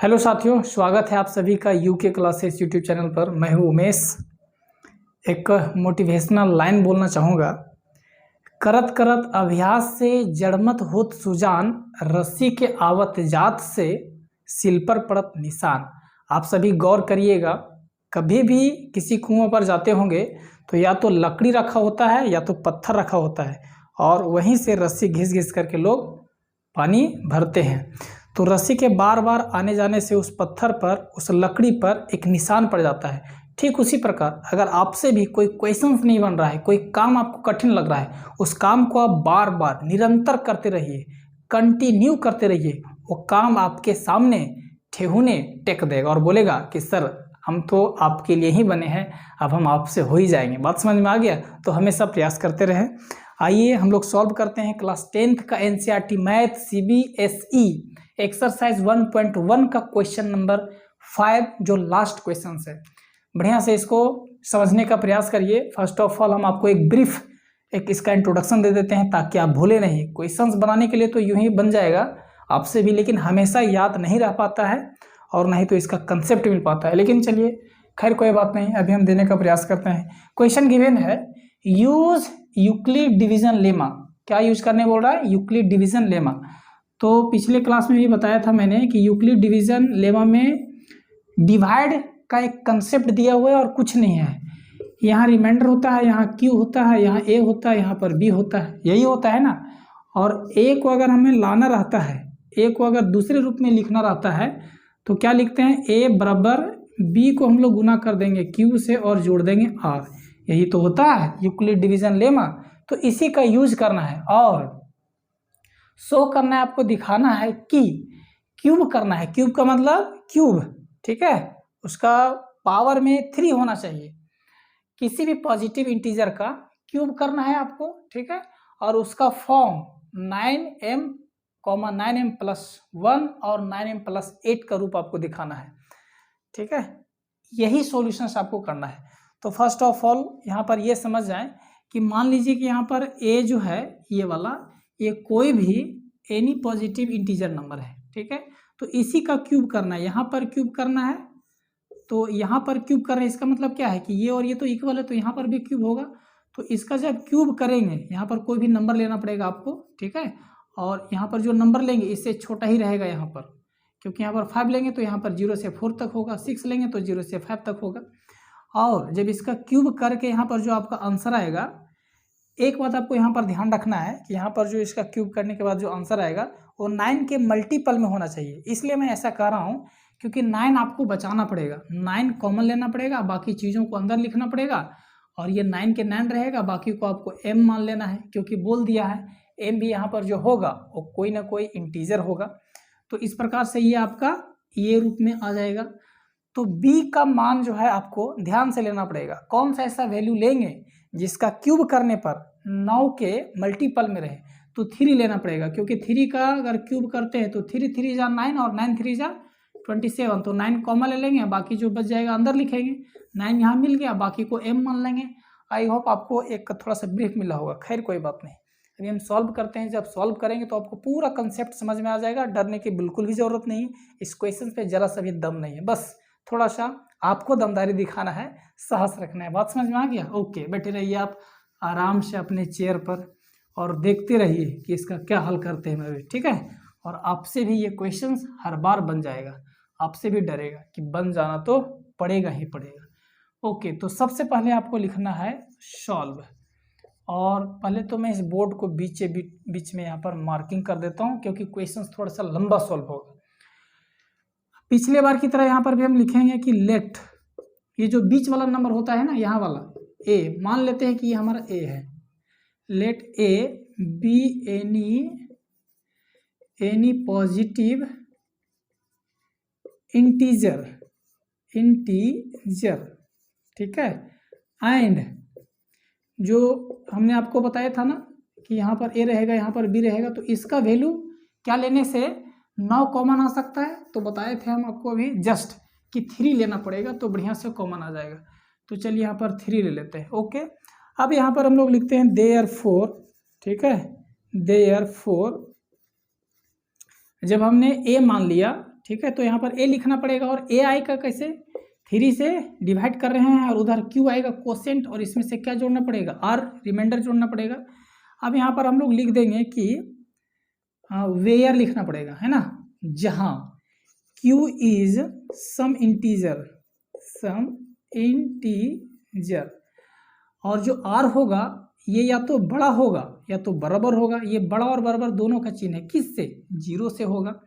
Hello साथियों, स्वागत है आप सभी का यूके क्लासेस यूट्यूब चैनल पर। मैं हूं उमेश। एक मोटिवेशनल लाइन बोलना चाहूँगा। करत करत अभ्यास से जड़मत होत सुजान, रस्सी के आवत जात से सिल पर पड़त निशान। आप सभी गौर करिएगा, कभी भी किसी कुआं पर जाते होंगे तो या तो लकड़ी रखा होता है या तो पत्थर रखा होता है, और वहीं से रस्सी घिस घिस करके लोग पानी भरते हैं। तो रस्सी के बार बार आने जाने से उस पत्थर पर, उस लकड़ी पर एक निशान पड़ जाता है। ठीक उसी प्रकार अगर आपसे भी कोई क्वेश्चंस नहीं बन रहा है, कोई काम आपको कठिन लग रहा है, उस काम को आप बार बार निरंतर करते रहिए, कंटिन्यू करते रहिए। वो काम आपके सामने ठेहुने टेक देगा और बोलेगा कि सर, हम तो आपके लिए ही बने हैं, अब हम आपसे हो ही जाएंगे। बात समझ में आ गया? तो हमेशा प्रयास करते रहें। आइए हम लोग सॉल्व करते हैं क्लास 10th का एनसीईआरटी मैथ सीबीएसई एक्सरसाइज 1.1 का क्वेश्चन नंबर 5, जो लास्ट क्वेश्चन है। बढ़िया से इसको समझने का प्रयास करिए। फर्स्ट ऑफ ऑल हम आपको एक ब्रीफ इसका इंट्रोडक्शन दे देते हैं ताकि आप भूले नहीं। क्वेश्चंस बनाने के लिए तो यूं ही बन जाएगा आपसे भी, लेकिन हमेशा याद नहीं रह पाता है और नहीं तो इसका कंसेप्ट मिल पाता है। लेकिन चलिए, खैर कोई बात नहीं, अभी हम देने का प्रयास करते हैं। क्वेश्चन गिवन है, यूज यूक्लिड डिवीजन लेमा। क्या यूज करने बोल रहा है? Euclid division lemma. तो पिछले क्लास में भी बताया था मैंने कि यूक्लिड डिवीजन लेमा में डिवाइड का एक कंसेप्ट दिया हुआ है और कुछ नहीं है। यहाँ रिमाइंडर होता है, यहाँ क्यू होता है, यहाँ ए होता है, यहाँ पर बी होता है, यही होता है ना। और ए को अगर हमें लाना रहता है, ए को अगर दूसरे रूप में लिखना रहता है तो क्या लिखते हैं? ए बराबर बी को हम लोग गुना कर देंगे क्यू से और जोड़ देंगे आर। यही तो होता है यूक्लिड डिवीजन लेमा। तो इसी का यूज करना है और शो करना है, आपको दिखाना है कि क्यूब करना है। क्यूब का मतलब क्यूब, ठीक है, उसका पावर में 3 होना चाहिए। किसी भी पॉजिटिव इंटीजर का क्यूब करना है आपको, ठीक है, और उसका फॉर्म 9m, 9m+1 और 9m+8 का रूप आपको दिखाना है, ठीक है। यही सॉल्यूशंस आपको करना है। तो फर्स्ट ऑफ ऑल यहाँ पर ये समझ जाएं कि मान लीजिए कि यहाँ पर ए जो है, ये वाला, ये कोई भी एनी पॉजिटिव इंटीजर नंबर है, ठीक है। तो इसी का क्यूब करना है, यहाँ पर क्यूब करना है। तो यहाँ पर क्यूब कर रहे हैं, इसका मतलब क्या है कि ये और ये तो इक्वल है, तो यहाँ पर भी क्यूब होगा। तो इसका जब क्यूब करेंगे, यहाँ पर कोई भी नंबर लेना पड़ेगा आपको, ठीक है, और यहाँ पर जो नंबर लेंगे इससे छोटा ही रहेगा यहाँ पर, क्योंकि यहाँ पर 5 लेंगे तो यहाँ पर 0 से 4 तक होगा, 6 लेंगे तो 0 से 5 तक होगा। और जब इसका क्यूब करके यहाँ पर जो आपका आंसर आएगा, एक बात आपको यहाँ पर ध्यान रखना है कि यहाँ पर जो इसका क्यूब करने के बाद जो आंसर आएगा वो 9 के मल्टीपल में होना चाहिए। इसलिए मैं ऐसा कह रहा हूँ क्योंकि 9 आपको बचाना पड़ेगा, 9 कॉमन लेना पड़ेगा, बाकी चीज़ों को अंदर लिखना पड़ेगा, और ये 9 के 9 रहेगा, बाकी को आपको m मान लेना है, क्योंकि बोल दिया है m भी यहाँ पर जो होगा वो कोई ना कोई इंटीजर होगा। तो इस प्रकार से ये आपका ये रूप में आ जाएगा। तो b का मान जो है आपको ध्यान से लेना पड़ेगा। कौन सा ऐसा वैल्यू लेंगे जिसका क्यूब करने पर 9 के मल्टीपल में रहे? तो 3 लेना पड़ेगा, क्योंकि 3 का अगर क्यूब करते हैं तो 3 3 जा 9 और 9 3 जा 27। तो 9 कॉमन ले लेंगे, बाकी जो बच जाएगा अंदर लिखेंगे। 9 यहाँ मिल गया, बाकी को m मान लेंगे। आई होप आपको एक थोड़ा सा ब्रीफ मिला होगा। खैर कोई बात नहीं, अभी हम सॉल्व करते हैं। जब सॉल्व करेंगे तो आपको पूरा कंसेप्ट समझ में आ जाएगा। डरने की बिल्कुल भी जरूरत नहीं है, इस क्वेश्चन पे जरा सा भी दम नहीं है, बस थोड़ा सा आपको दमदारी दिखाना है, साहस रखना है। बात समझ में आ गया? ओके, बैठे रहिए आप आराम से अपने चेयर पर और देखते रहिए कि इसका क्या हल करते हैं मैं, ठीक है। और आपसे भी ये क्वेश्चंस हर बार बन जाएगा, आपसे भी डरेगा कि बन जाना तो पड़ेगा ही पड़ेगा। ओके, तो सबसे पहले आपको लिखना है सॉल्व। और पहले तो मैं इस बोर्ड को बीच में यहाँ पर मार्किंग कर देता हूँ, क्योंकि क्वेश्चंस थोड़ा सा लंबा सॉल्व होगा। पिछले बार की तरह यहाँ पर भी हम लिखेंगे कि लेट, ये जो बीच वाला नंबर होता है ना, यहाँ वाला ए, मान लेते हैं कि ये हमारा ए है। Let a be any positive integer, ठीक है। एंड जो हमने आपको बताया था ना कि यहाँ पर ए रहेगा, यहाँ पर बी रहेगा, तो इसका वैल्यू क्या लेने से 9 कॉमन आ सकता है? तो बताए थे हम आपको अभी जस्ट कि 3 लेना पड़ेगा, तो बढ़िया से कॉमन आ जाएगा। तो चलिए यहाँ पर 3 ले लेते हैं। ओके, अब यहाँ पर हम लोग लिखते हैं देयरफॉर, ठीक है। देयरफॉर जब हमने ए मान लिया, ठीक है, तो यहाँ पर ए लिखना पड़ेगा और ए आएगा कैसे, 3 से डिवाइड कर रहे हैं और उधर क्यू आएगा कोसेंट और इसमें से क्या जोड़ना पड़ेगा, आर रिमाइंडर जोड़ना पड़ेगा। अब यहाँ पर हम लोग लिख देंगे कि वेयर लिखना पड़ेगा, है ना, जहाँ क्यू इज सम इंटीजर और जो आर होगा ये या तो बड़ा होगा या तो बराबर होगा। ये बड़ा और बराबर दोनों का चिन्ह है, किससे, 0 से होगा।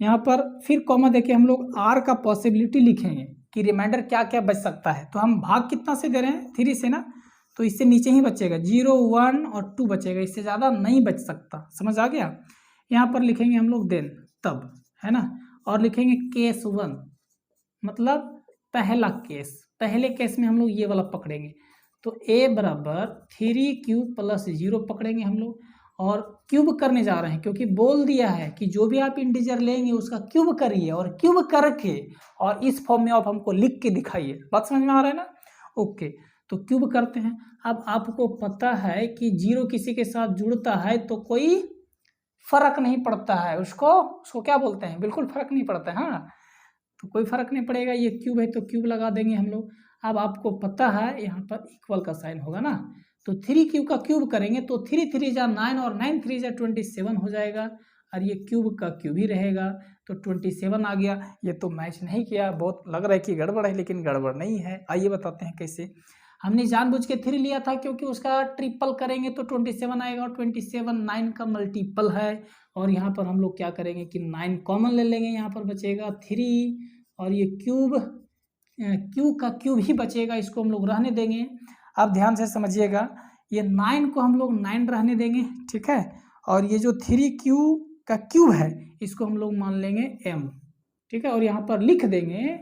यहाँ पर फिर कॉमा देके हम लोग आर का पॉसिबिलिटी लिखेंगे कि रिमाइंडर क्या क्या बच सकता है। तो हम भाग कितना से दे रहे हैं, 3 से ना, तो इससे नीचे ही बचेगा 0, 1 और 2 बचेगा, इससे ज़्यादा नहीं बच सकता। समझ आ गया। यहाँ पर लिखेंगे हम लोग देन, तब, है ना, और लिखेंगे केस 1 मतलब पहला केस, पहले केस में हम लोग ये वाला पकड़ेंगे। तो a बराबर 3q प्लस 0 पकड़ेंगे हम लोग और क्यूब करने जा रहे हैं, क्योंकि बोल दिया है कि जो भी आप इंटीजर लेंगे उसका क्यूब करिए और क्यूब करके और इस फॉर्म में आप हमको लिख के दिखाइए। बात समझ में आ रहा है ना। ओके, तो क्यूब करते हैं। अब आपको पता है कि 0 किसी के साथ जुड़ता है तो कोई फर्क नहीं पड़ता है, उसको क्या बोलते हैं, बिल्कुल फर्क नहीं पड़ता है। हाँ, तो कोई फर्क नहीं पड़ेगा, ये क्यूब है तो क्यूब लगा देंगे हम लोग। अब आपको पता है यहाँ पर इक्वल का साइन होगा ना, तो 3q का क्यूब करेंगे तो 3 3 जा 9 और 9 3 जा 27 हो जाएगा और ये क्यूब का क्यूब ही रहेगा, तो 27 आ गया। ये तो मैच नहीं किया, बहुत लग रहा है कि गड़बड़ है, लेकिन गड़बड़ नहीं है। आइए बताते हैं कैसे। हमने जानबूझ के 3 लिया था क्योंकि उसका ट्रिपल करेंगे तो 27 आएगा और 27 9 का मल्टीपल है। और यहाँ पर हम लोग क्या करेंगे कि 9 कॉमन ले लेंगे, यहाँ पर बचेगा 3 और ये क्यूब क्यू का क्यूब ही बचेगा, इसको हम लोग रहने देंगे। अब ध्यान से समझिएगा, ये 9 को हम लोग 9 रहने देंगे, ठीक है, और ये जो 3q का क्यूब है इसको हम लोग मान लेंगे m, ठीक है, और यहाँ पर लिख देंगे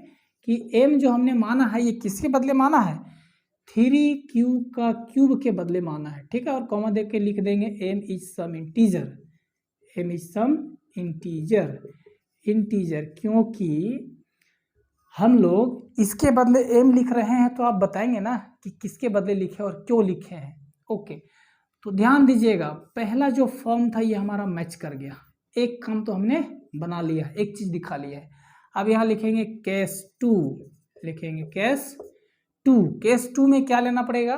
कि m जो हमने माना है ये किसके बदले माना है, 3q का क्यूब के बदले माना है, ठीक है, और कॉमा देख के लिख देंगे m is some integer, m is some integer, क्योंकि हम लोग इसके बदले m लिख रहे हैं, तो आप बताएंगे ना कि किसके बदले लिखे और क्यों लिखे हैं। ओके, तो ध्यान दीजिएगा, पहला जो फॉर्म था ये हमारा मैच कर गया, एक काम तो हमने बना लिया, एक चीज दिखा लिया है। अब यहाँ लिखेंगे केस 2, लिखेंगे केस 2 में क्या लेना पड़ेगा,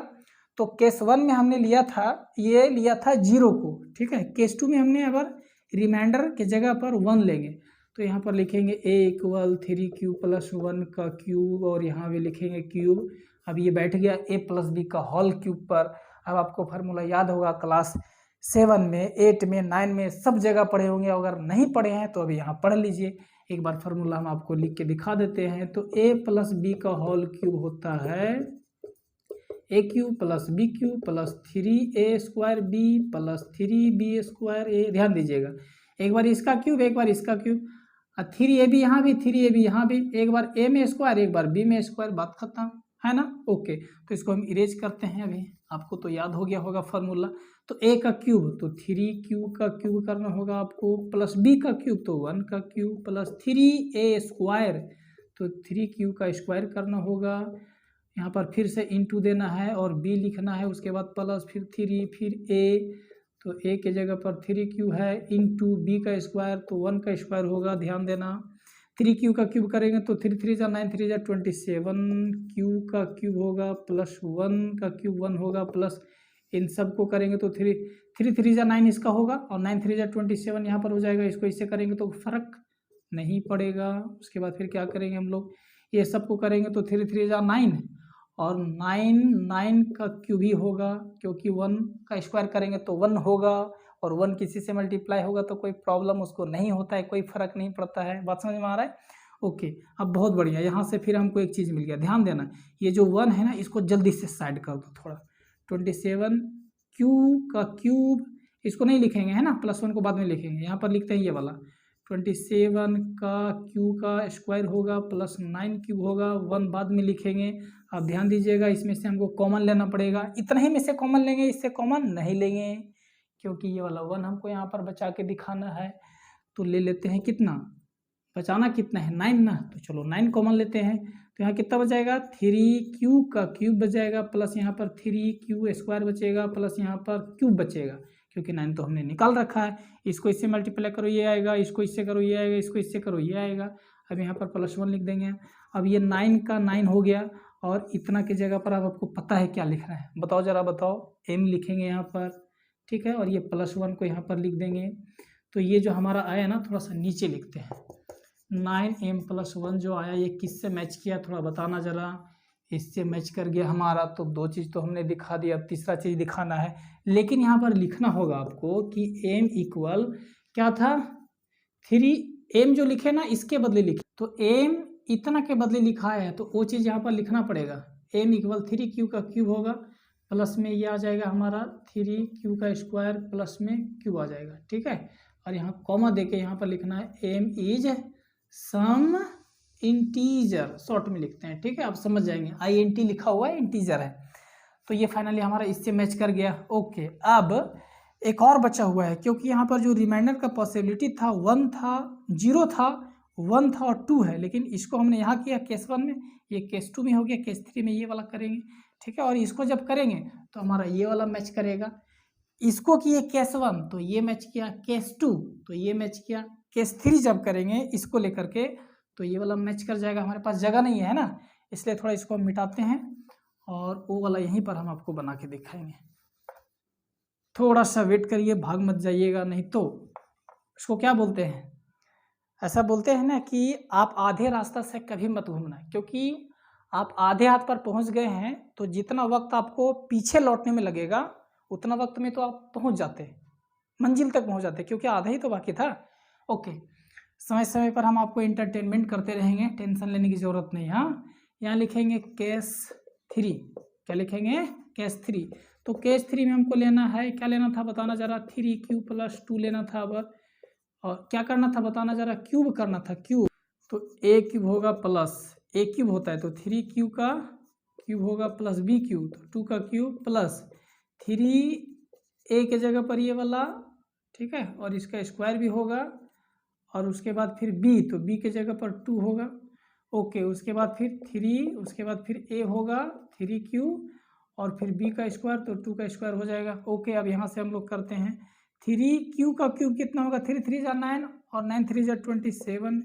तो केस 1 में हमने लिया था, ये लिया था 0 को, ठीक है, केस 2 में हमने अगर रिमाइंडर के जगह पर 1 लेंगे तो यहाँ पर लिखेंगे a इक्वल 3q प्लस 1 का क्यूब और यहाँ भी लिखेंगे क्यूब। अब ये बैठ गया a प्लस बी का होल क्यूब पर। अब आपको फार्मूला याद होगा, क्लास 7 में, 8 में, 9 में सब जगह पढ़े होंगे, अगर नहीं पढ़े हैं तो अभी यहाँ पढ़ लीजिए। एक बार फार्मूला हम आपको लिख के दिखा देते हैं। तो a प्लस बी का होल क्यूब होता है a cube plus b cube plus 3a square b plus 3b square a। ध्यान दीजिएगा, एक बार इसका क्यूब एक बार इसका क्यूब, 3ab यहाँ भी 3ab यहाँ भी, एक बार a में स्क्वायर एक बार b में स्क्वायर, बात खत्म, है ना। ओके, तो इसको हम इरेज करते हैं, अभी आपको तो याद हो गया होगा फार्मूला। तो a का क्यूब तो 3q का क्यूब करना होगा आपको, प्लस b का क्यूब तो 1 का क्यूब, प्लस 3a स्क्वायर तो 3q का स्क्वायर करना होगा। यहाँ पर फिर से इंटू देना है और b लिखना है, उसके बाद प्लस फिर 3 फिर a, तो a के जगह पर 3q है, इंटू b का स्क्वायर तो 1 का स्क्वायर होगा। ध्यान देना, 3q का क्यूब करेंगे तो 3 3 जा 9 3 जा 27, q का क्यूब होगा प्लस 1 का क्यूब 1 होगा, प्लस इन सब को करेंगे तो 3 3 जा 9 इसका होगा और 9 3 जा 27 यहाँ पर हो जाएगा। इसको इससे करेंगे तो फर्क नहीं पड़ेगा। उसके बाद फिर क्या करेंगे हम लोग, ये सबको करेंगे तो 3 3 जा 9 और 9 का क्यूब ही होगा, क्योंकि 1 का स्क्वायर करेंगे तो 1 होगा और 1 किसी से मल्टीप्लाई होगा तो कोई प्रॉब्लम उसको नहीं होता है, कोई फर्क नहीं पड़ता है। बात समझ में आ रहा है। ओके, अब बहुत बढ़िया, यहाँ से फिर हमको एक चीज़ मिल गया। ध्यान देना, ये जो 1 है ना इसको जल्दी से साइड कर दो थोड़ा। 27 क्यू का क्यूब इसको नहीं लिखेंगे, है ना, प्लस 1 को बाद में लिखेंगे। यहाँ पर लिखते हैं ये वाला 27 का क्यू का स्क्वायर होगा प्लस 9 क्यूब होगा, 1 बाद में लिखेंगे। अब ध्यान दीजिएगा, इसमें से हमको कॉमन लेना पड़ेगा, इतना ही में से कॉमन लेंगे, इससे कॉमन नहीं लेंगे क्योंकि ये वाला 1 हमको यहाँ पर बचा के दिखाना है। तो ले लेते हैं, कितना बचाना, कितना है 9 ना, तो चलो 9 कॉमन लेते हैं। तो यहाँ कितना बचाएगा, 3q का क्यूब बचेगा प्लस यहाँ पर 3q स्क्वायर बचेगा प्लस यहाँ पर क्यूब बचेगा, क्योंकि 9 तो हमने निकाल रखा है। इसको इससे मल्टीप्लाई करो ये आएगा, इसको इससे करो ये आएगा, इसको इससे करो ये आएगा। अब यहाँ पर +1 लिख देंगे। अब ये 9 का 9 हो गया और इतना की जगह पर अब आपको पता है क्या लिखना है, बताओ जरा बताओ। m लिखेंगे यहाँ पर, ठीक है, और ये +1 को यहाँ पर लिख देंगे। तो ये जो हमारा आया ना, थोड़ा सा नीचे लिखते हैं। 9m+1 जो आया ये किससे मैच किया थोड़ा बताना जरा। इससे मैच कर गया हमारा, तो 2 चीज़ तो हमने दिखा दिया। अब तीसरा चीज़ दिखाना है, लेकिन यहाँ पर लिखना होगा आपको कि m इक्वल क्या था 3। m जो लिखे ना इसके बदले लिखे, तो m इतना के बदले लिखा है तो वो चीज़ यहाँ पर लिखना पड़ेगा। m इक्वल 3q का क्यूब होगा, प्लस में ये आ जाएगा हमारा 3q का स्क्वायर, प्लस में q आ जाएगा, ठीक है। और यहाँ कॉमा देके यहाँ पर लिखना है m is some integer, short में लिखते हैं, ठीक है, आप समझ जाएंगे। int लिखा हुआ है, इंटीजर है। तो ये फाइनली हमारा इससे मैच कर गया। ओके, अब एक और बचा हुआ है, क्योंकि यहाँ पर जो रिमाइंडर का पॉसिबिलिटी था 1 था, 0 था, 1 था और 2 है, लेकिन इसको हमने यहाँ किया केस 1 में, ये केस 2 में हो गया, केस 3 में ये वाला करेंगे, ठीक है। और इसको जब करेंगे तो हमारा ये वाला मैच करेगा। इसको किए केस 1 तो ये मैच किया, केस 2 तो ये मैच किया, केस 3 जब करेंगे इसको लेकर के तो ये वाला मैच कर जाएगा। हमारे पास जगह नहीं है ना, इसलिए थोड़ा इसको हम मिटाते हैं और वो वाला यहीं पर हम आपको बना के दिखाएंगे। थोड़ा सा वेट करिए, भाग मत जाइएगा, नहीं तो इसको क्या बोलते हैं, ऐसा बोलते हैं ना कि आप आधे रास्ता से कभी मत घूमना, क्योंकि आप आधे हाथ पर पहुंच गए हैं तो जितना वक्त आपको पीछे लौटने में लगेगा उतना वक्त में तो आप पहुंच जाते, मंजिल तक पहुंच जाते, क्योंकि आधा ही तो बाकी था। ओके, समय समय पर हम आपको एंटरटेनमेंट करते रहेंगे, टेंशन लेने की ज़रूरत नहीं। हाँ, यहाँ लिखेंगे केस 3, क्या लिखेंगे केस 3। तो केस 3 में हमको लेना है, क्या लेना था बताना जरा, 3q + 2 लेना था। अब और क्या करना था बताना जरा, क्यूब करना था, क्यूब। तो a क्यूब होगा प्लस a क्यूब होता है तो 3q का क्यूब होगा प्लस b क्यूब, तो 2 का क्यूब प्लस 3a के जगह पर ये वाला, ठीक है, और इसका स्क्वायर भी होगा, और उसके बाद फिर b, तो b के जगह पर 2 होगा। ओके, उसके बाद फिर 3, उसके बाद फिर a होगा 3q और फिर b का स्क्वायर, तो 2 का स्क्वायर हो जाएगा। ओके, अब यहाँ से हम लोग करते हैं, 3q का क्यूब कितना होगा, 3 3 जा 9 और 9 3 जा 27,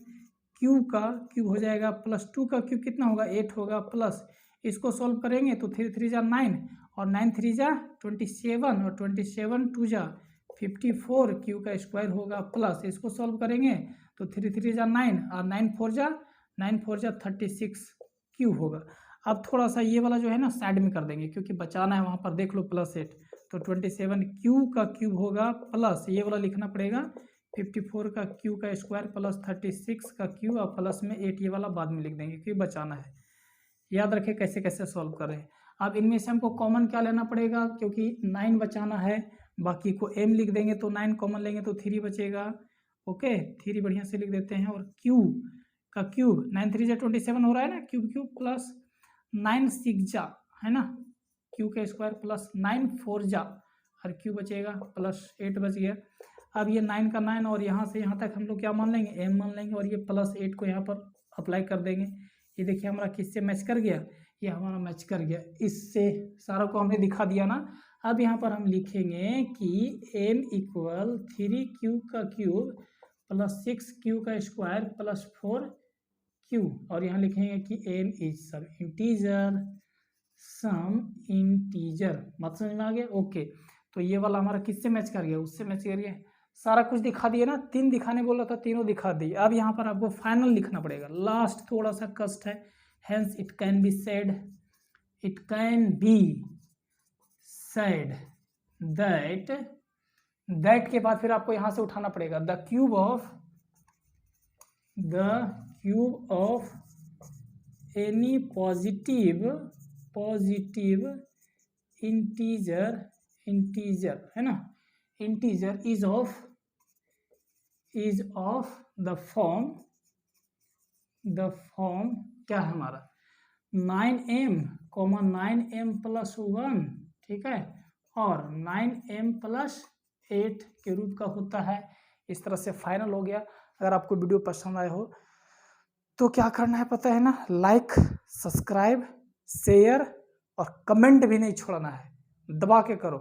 q का क्यूब हो जाएगा, प्लस 2 का क्यूब कितना होगा 8 होगा, प्लस इसको सॉल्व करेंगे तो 3 3 जा 9 और 9 3 जा 27 और 27 2 जा 54, क्यू का स्क्वायर होगा, प्लस इसको सॉल्व करेंगे तो 3 3 जा 9 और 9 4 जा 36 क्यूब होगा। अब थोड़ा सा ये वाला जो है ना साइड में कर देंगे, क्योंकि बचाना है वहाँ पर, देख लो +8, तो 27 क्यू का क्यूब होगा, प्लस ये वाला लिखना पड़ेगा 54 का क्यू का स्क्वायर प्लस 36 का क्यू और प्लस में 8, ये वाला बाद में लिख देंगे क्योंकि बचाना है। याद रखें कैसे कैसे सॉल्व करें। अब इनमें से हमको कॉमन क्या लेना पड़ेगा, क्योंकि 9 बचाना है, बाकी को m लिख देंगे तो 9 कॉमन लेंगे तो 3 बचेगा। ओके, 3 बढ़िया से लिख देते हैं, और q का क्यूब 9 3 जा 27 हो रहा है ना, क्यूब क्यूब प्लस 9 6 जा है ना, q का स्क्वायर प्लस 9 4 जा और q बचेगा प्लस 8 बच गया। अब ये 9 का 9 और यहाँ से यहाँ तक हम लोग क्या मान लेंगे, m मान लेंगे, और ये प्लस 8 को यहाँ पर अप्लाई कर देंगे। ये देखिए हमारा किससे मैच कर गया, ये हमारा मैच कर गया, इससे सारा को हमने दिखा दिया ना। अब यहाँ पर हम लिखेंगे कि m इक्वल 3q का क्यूब प्लस 6q का स्क्वायर प्लस 4q, और यहाँ लिखेंगे कि m इज सम इंटीजर। बात समझ में आ गया। ओके, तो ये वाला हमारा किससे मैच कर गया, उससे मैच कर गया। सारा कुछ दिखा दिया ना, 3 दिखाने बोला था, तीनों दिखा दिए। अब यहाँ पर आपको फाइनल लिखना पड़ेगा, लास्ट थोड़ा सा कष्ट है। Hence it can be said that के बाद फिर आपको यहाँ से उठाना पड़ेगा the cube of any positive integer है ना, integer is of the form क्या है हमारा 9m + 1, ठीक है, और 9m + 8 के रूप का होता है। इस तरह से फाइनल हो गया। अगर आपको वीडियो पसंद आए हो तो क्या करना है पता है ना, लाइक, सब्सक्राइब, शेयर और कमेंट भी नहीं छोड़ना है, दबा के करो।